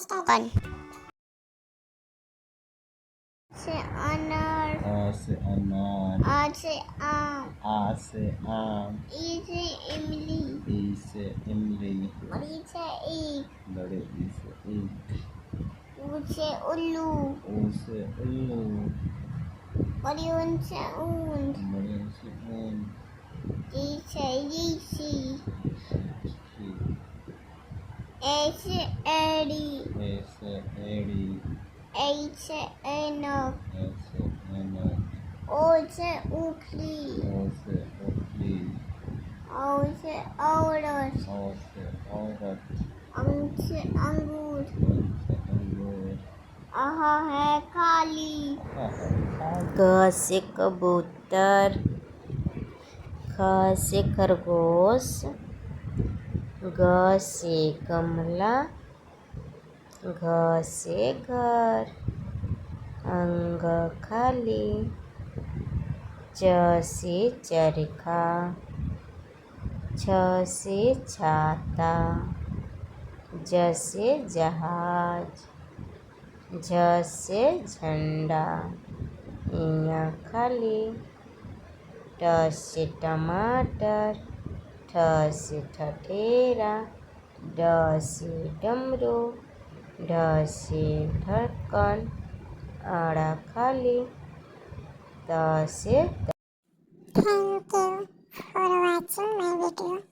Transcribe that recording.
One. से अनार A से अनार आ से आम A से आम ई से इमली ई से इमली बड़ी से ईख बड़े ई से ईख ऊ से उल्लू ऊ से उल्लू बड़ी ऊन से ऊन बड़े ऊ से ऊन री से रीसी शी ए से एड़ी ए से एड़ी ए से ऐनक ए से ऐनक ओ से उखली ओ से उखली औ से औरत औ से औरत अंग से अंगूर अंग से अंगूर आह है खाली क से कबूतर, ख से खरगोश, ग से गमला, घ से घर, अंग खाली, च से चरखा, छ से छाता, ज से जहाज, झ से झंडा, इया खाली, ट से टमाटर, ठ से ठठेरा, ड से डमरू, ढ से ढक्कन, अड़ा खाली, त से Thank you for watching my video.